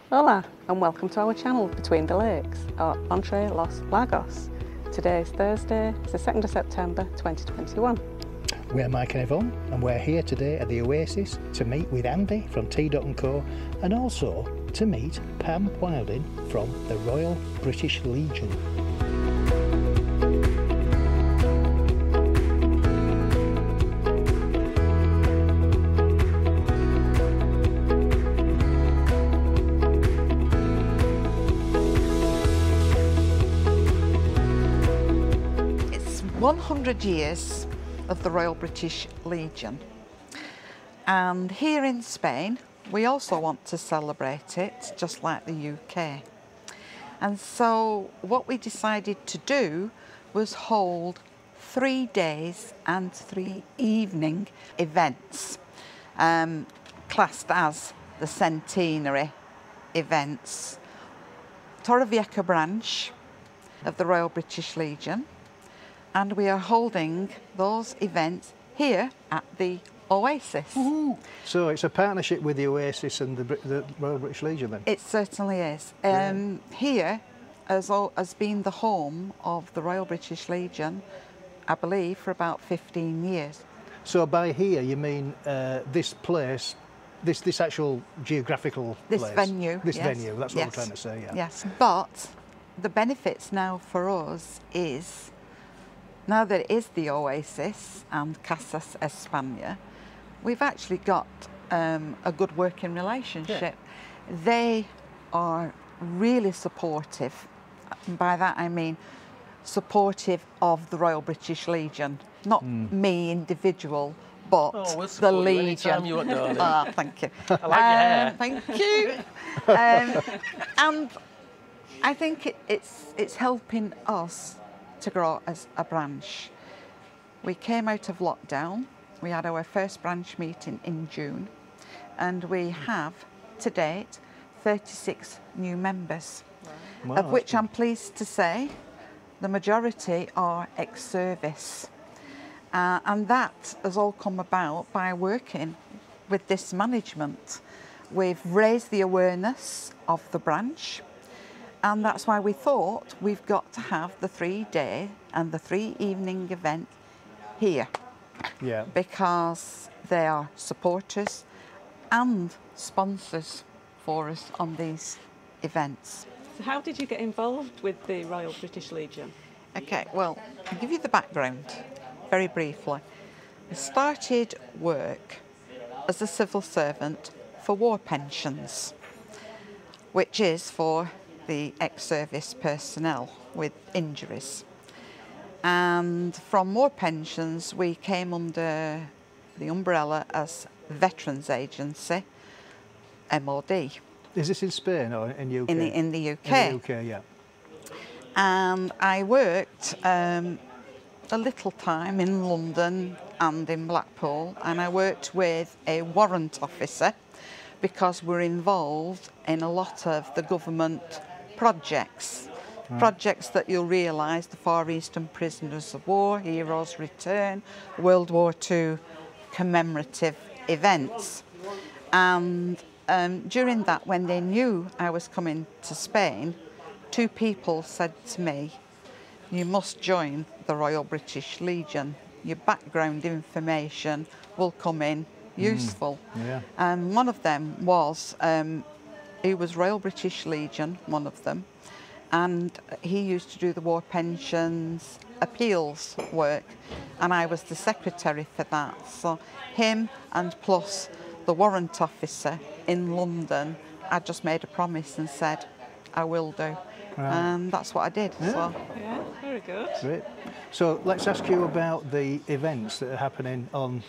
Hola and welcome to our channel Between the Lakes at Entre Los Lagos. Today is Thursday, it's the 2nd of September 2021. We're Mike and Yvonne and we're here today at the Oasis to meet with Andy from T.Co and also to meet Pam Wilding from the Royal British Legion. It's 100 years of the Royal British Legion, and here in Spain we also want to celebrate it just like the UK. And so what we decided to do was hold 3 days and 3 evening events, classed as the centenary events. Torrevieja branch of the Royal British Legion, and we are holding those events here at the Oasis. Ooh. So it's a partnership with the Oasis and the Royal British Legion then? It certainly is. Here has been the home of the Royal British Legion, I believe, for about 15 years. So by here you mean this place, this actual geographical place? This venue. This yes. venue, that's what I'm trying to say, yeah. Yes, but the benefits now for us is, now that it is the Oasis and Casas España, we've actually got a good working relationship. Yeah. They are really supportive. And by that I mean supportive of the Royal British Legion, not me individual, but the Legion. You want, darling. Thank you. I like your hair. Thank you. And I think it's helping us to grow as a branch. We came out of lockdown. We had our first branch meeting in June, and we have to date 36 new members, Wow, of which I'm pleased to say the majority are ex-service. And that has all come about by working with this management. We've raised the awareness of the branch, and that's why we thought we've got to have the 3-day and the 3 evening event here. Yeah. Because they are supporters and sponsors for us on these events. So how did you get involved with the Royal British Legion? Okay, well, I'll give you the background very briefly. I started work as a civil servant for war pensions, which is for the ex-service personnel with injuries. And from war pensions we came under the umbrella as Veterans Agency, MOD. Is this in Spain or in UK? In the UK. In the UK, yeah. And I worked a little time in London and in Blackpool, and I worked with a warrant officer because we're involved in a lot of the government projects. Projects that you'll realise, the Far Eastern Prisoners of War, Heroes Return, World War II commemorative events. And during that, when they knew I was coming to Spain, 2 people said to me, "You must join the Royal British Legion. Your background information will come in useful." Yeah. And one of them was, he was Royal British Legion, one of them, and he used to do the war pensions appeals work, and I was the secretary for that. So him and plus the warrant officer in London, I just made a promise and said I will do. Right. And that's what I did. Yeah. So. Yeah, very good. Great. So let's ask you about the events that are happening on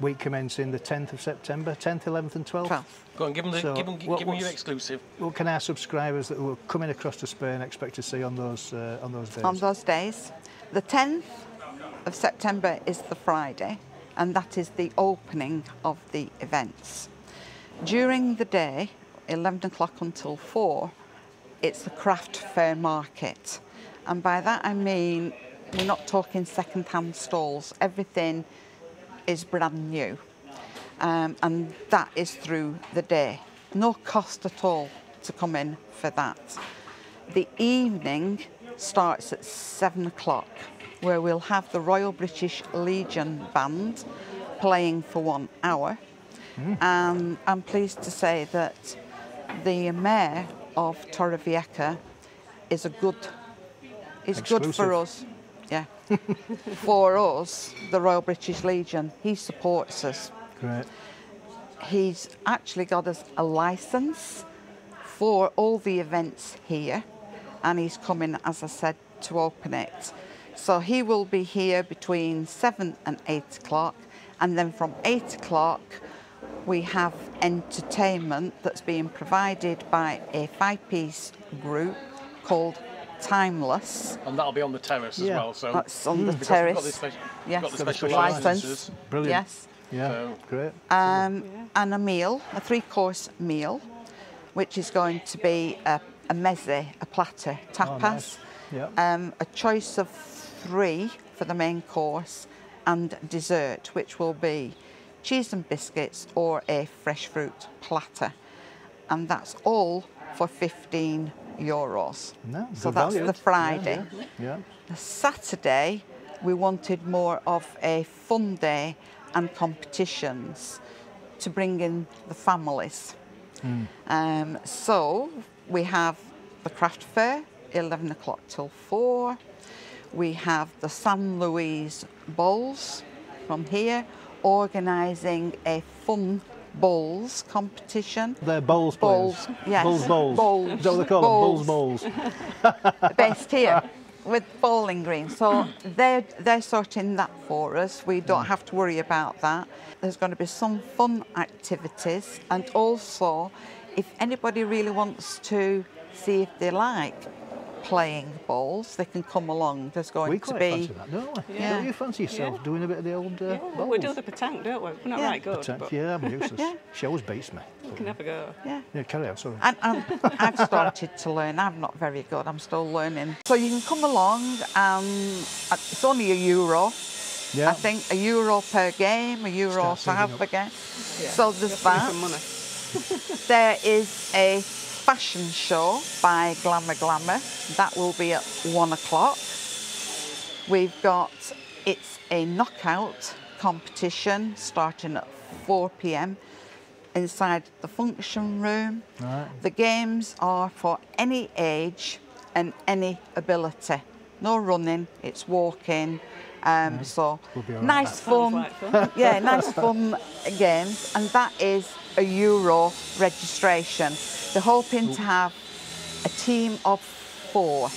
week commencing the 10th of September, 10th, 11th and 12th. 12th. Go on, give them, So give them your exclusive. What can our subscribers that were coming across to Spain expect to see on those days? On those days. The 10th of September is the Friday, and that is the opening of the events. During the day, 11 o'clock until 4, it's the craft fair market. And by that I mean, we're not talking second-hand stalls. Everything is brand new. And that is through the day. No cost at all to come in for that. The evening starts at 7 o'clock, where we'll have the Royal British Legion Band playing for 1 hour. And I'm pleased to say that the Mayor of Torrevieja is good for us. Yeah. For us, the Royal British Legion, he supports us. Great. He's actually got us a licence for all the events here, and he's coming, as I said, to open it. So he will be here between 7 and 8 o'clock, and then from 8 o'clock we have entertainment that's being provided by a 5-piece group called Timeless. And that'll be on the terrace as well. So that's on the because terrace. We've got the special licence. licences. Brilliant. Yes. Yeah, So- great. And a meal, a 3-course meal, which is going to be a meze, a platter, tapas. Oh, nice. Yeah. A choice of 3 for the main course, and dessert, which will be cheese and biscuits or a fresh fruit platter. And that's all for €15. No, So good that's value. the Friday. Yeah. The Saturday, we wanted more of a fun day and competitions to bring in the families. So we have the craft fair, 11 o'clock till 4. We have the San Luis Bowls from here, organising a fun bowls competition. They're bowls players. Bowls, yes. Bowls. Bowls. Is that what they call them? Bowls. Based here with bowling green. So they're sorting that for us. We don't have to worry about that. There's going to be some fun activities, and also if anybody really wants to see if they like playing bowls, they can come along. There's going We to quite be fancy that, don't we? Yeah. Don't you fancy yourself doing a bit of the old bowls? We do the petanque, don't we? We're not Yeah. right good, Petanque, but yeah, I'm useless. Yeah. She always beats me. we can have a go. yeah. Carry on, sorry. And I've started to learn. I'm not very good. I'm still learning. So you can come along, and it's only €1. Yeah. I think €1 per game, €1 Start to saving have up. a game. Yeah. So there's Just give me that. some money. There is a fashion show by Glamour Glamour. That will be at 1 o'clock. We've got, it's a knockout competition starting at 4 p.m. inside the function room. Right. The games are for any age and any ability. No running, it's walking. So We'll be all right. nice Sounds fun. like fun. Yeah, nice fun games, and that is €1 registration. They're hoping to have a team of 4,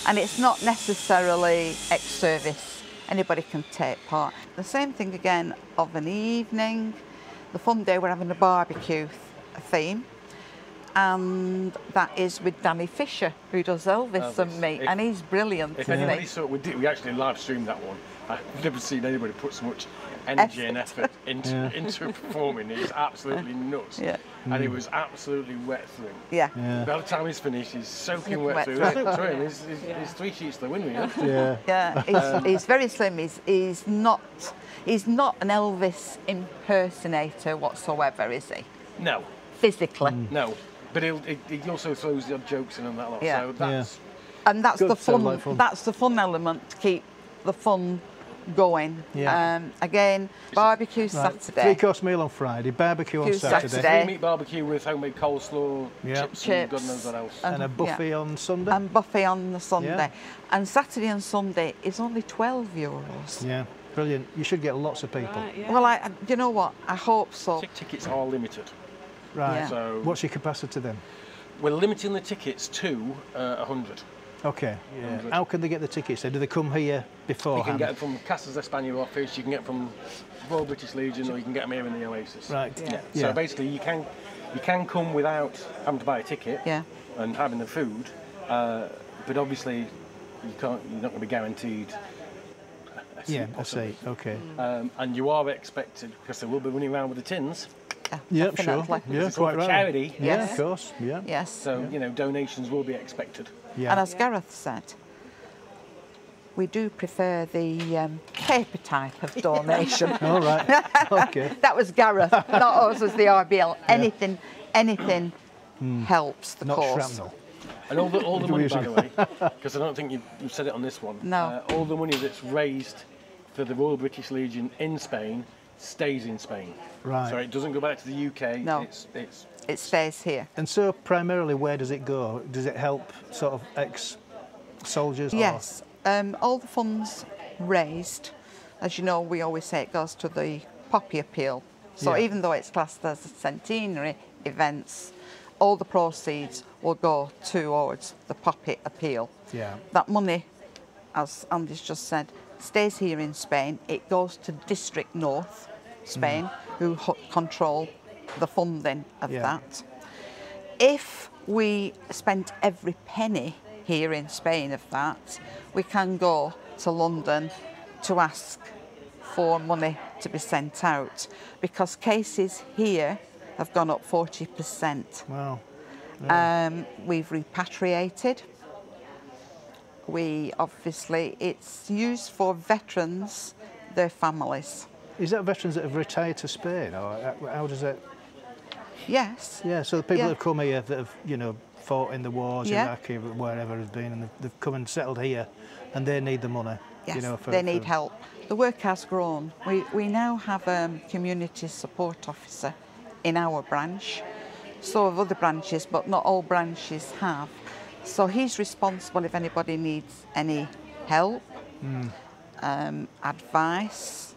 and it's not necessarily ex-service. Anybody can take part. The same thing again of an evening. The fun day, we're having a barbecue theme, and that is with Danny Fisher, who does Elvis and me, and he's brilliant. If isn't he? anybody saw, we actually live streamed that one. I've never seen anybody put so much energy and effort into performing. It's absolutely nuts. Yeah. And he was absolutely wet through. Yeah. Yeah. By the time he's finished, he's soaking Wet wet through. through. Look through him. He's 3 sheets to the wind, really. Yeah. Yeah, he's very slim. He's not an Elvis impersonator whatsoever, is he? No, Physically. no. But he also throws the odd jokes in and that lot. Yeah. So that's And that's Good, the sound fun. like fun. That's the fun element to keep the fun going. Yeah. Again, barbecue Right. Saturday. 3-course meal on Friday, barbecue on Barbecue Saturday, Saturday. meat barbecue with homemade coleslaw, Yeah. chips, Chips. and God knows what else. and a buffet on Sunday. And buffet on the Sunday. Yeah. And Saturday and Sunday is only €12. Yeah, brilliant. You should get lots of people. Right, yeah. Well, you know what? I hope so. Tickets are limited. Right. Yeah. So What's your capacity then? we're limiting the tickets to 100. Okay. Yeah. 100. How can they get the tickets? Then? Do they come here You beforehand? can get them from Casas España office, you can get them from Royal British Legion, or you can get them here in the Oasis. Right. Yeah. Yeah. So basically, you can come without having to buy a ticket Yeah. and having the food, but obviously you're not going to be guaranteed. Yeah, I see. Okay. And you are expected, because they will be running around with the tins. Yeah, sure. definitely. Yeah, It's all quite for right. charity. Yeah, Yes. of course. Yeah. Yes. So donations will be expected. Yeah. And as Gareth said, we do prefer the paper type of donation. All right. Okay. That was Gareth, not us as the RBL. Anything helps the Not cause. shrapnel. And all the money, by the way, because I don't think you've said it on this one. No. All the money that's raised for the Royal British Legion in Spain stays in Spain. Right. So it doesn't go back to the UK. No. It stays here. And so primarily, where does it go? Does it help sort of ex-soldiers? Yes. All the funds raised, as you know, we always say it goes to the Poppy Appeal. So Yeah. even though it's classed as a centenary events, all the proceeds will go towards the Poppy Appeal. Yeah. That money, as Andy's just said, stays here in Spain. It goes to District North, Spain, who control the funding of Yeah. that. If we spent every penny here in Spain of that, we can go to London to ask for money to be sent out, because cases here have gone up 40%. Wow. We've repatriated. It's used for veterans, their families. Is that veterans that have retired to Spain, or how does it? Yes. Yeah. So the people Yeah. that have come here that have, you know, fought in the wars, Yeah. Iraq, wherever it's been, and they've come and settled here, and they need the money. Yes, You know, they need help. The work has grown. We now have a community support officer in our branch. So have other branches, but not all branches have. So he's responsible if anybody needs any help, advice,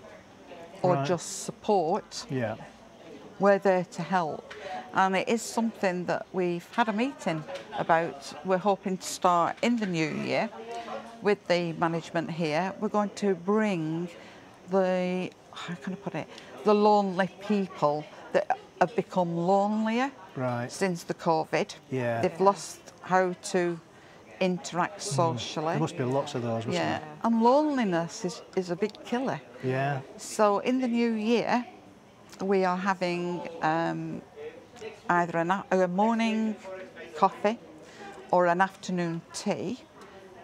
or Right. just support. Yeah. We're there to help. And it is something that we've had a meeting about. We're hoping to start in the new year with the management here. We're going to bring the, how can I put it, the lonely people that have become lonelier Right. since the COVID. Yeah. They've lost how to interact socially. There must be lots of those, mustn't Yeah, and loneliness is a big killer. there? Yeah. So in the new year, we are having either a morning coffee or an afternoon tea,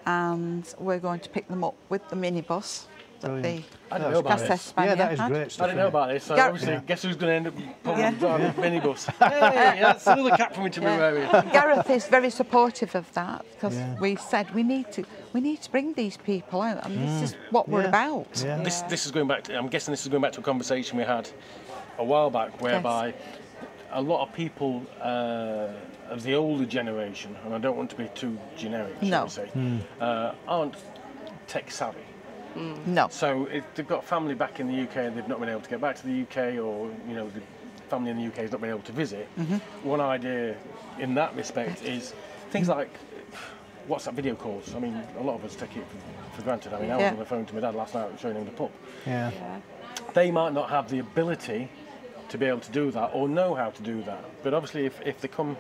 and we're going to pick them up with the minibus that the Brilliant. I didn't know about Casa this. Spaniard Yeah, that is had. great I stuff. didn't know about this, so Gar- obviously, Yeah. guess who's going to end up probably Yeah. driving a minibus? Hey, that's another cat coming to my area. Gareth is very supportive of that, because Yeah. we said we need to bring these people out, and this is what we're Yeah. about. Yeah. This is going back to, I'm guessing this is going back to a conversation we had a while back, whereby a lot of people of the older generation, and I don't want to be too generic, shall No. we say, aren't tech savvy. No. So if they've got family back in the UK and they've not been able to get back to the UK, or you know the family in the UK has not been able to visit, one idea in that respect is things like WhatsApp video calls. I mean, a lot of us take it for granted. I mean, I was Yeah. on the phone to my dad last night showing him the pub. Yeah. They might not have the ability to be able to do that or know how to do that. But obviously, if they come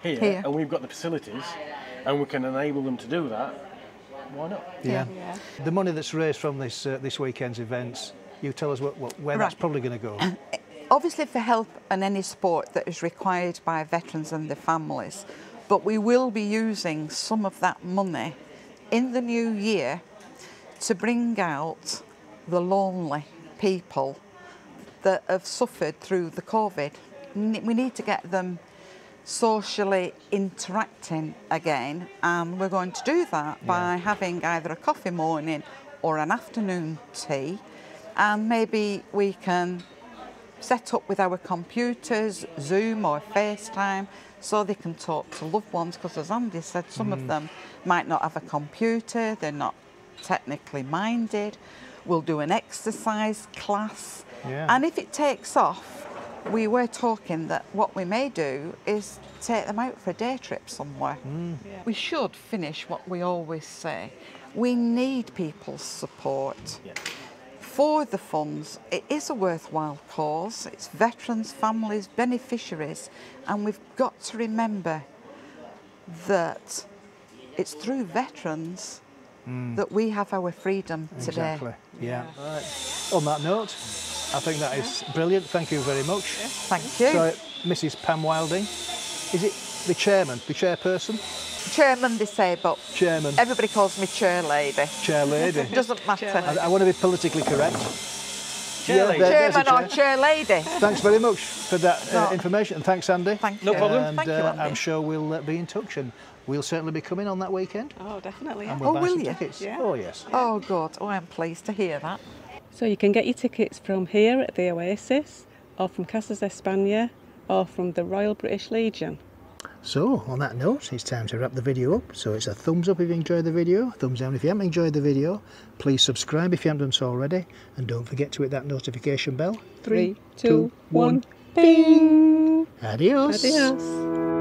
here and we've got the facilities and we can enable them to do that, why not? Yeah. The money that's raised from this this weekend's events, you tell us where that's Right. probably going to go. Obviously for help and any support that is required by veterans and their families, but we will be using some of that money in the new year to bring out the lonely people that have suffered through the COVID. We need to get them socially interacting again, and we're going to do that by having either a coffee morning or an afternoon tea, and maybe we can set up with our computers, Zoom or FaceTime, so they can talk to loved ones, because as Andy said, some of them might not have a computer, they're not technically minded. We'll do an exercise class, and if it takes off, we were talking that what we may do is take them out for a day trip somewhere. We should finish what we always say. We need people's support. For the funds, it is a worthwhile cause. It's veterans, families, beneficiaries, and we've got to remember that it's through veterans that we have our freedom today. Exactly. Yeah. On that note, I think that is brilliant. Thank you very much. Thank you. So, Mrs. Pam Wilding, is it the chairman, the chairperson? Chairman, they say, but Chairman. everybody calls me chair lady. Chair lady. Doesn't matter. I want to be politically correct. Chair there's a Chairman or chair. chair lady. Thanks very much for that information, and thanks, Andy. Thank No you. problem. And Thank you, Andy. I'm sure we'll be in touch, and we'll certainly be coming on that weekend. Oh, definitely. Yeah. And we'll buy will some you? tickets. Yeah. Oh, yes. Oh, good. Oh, I'm pleased to hear that. So you can get your tickets from here at the Oasis, or from Casas España, or from the Royal British Legion. So, on that note, it's time to wrap the video up. So it's a thumbs up if you enjoyed the video, thumbs down if you haven't enjoyed the video. Please subscribe if you haven't done so already, and don't forget to hit that notification bell. 3, 2, 1, bing! Adios. Adios.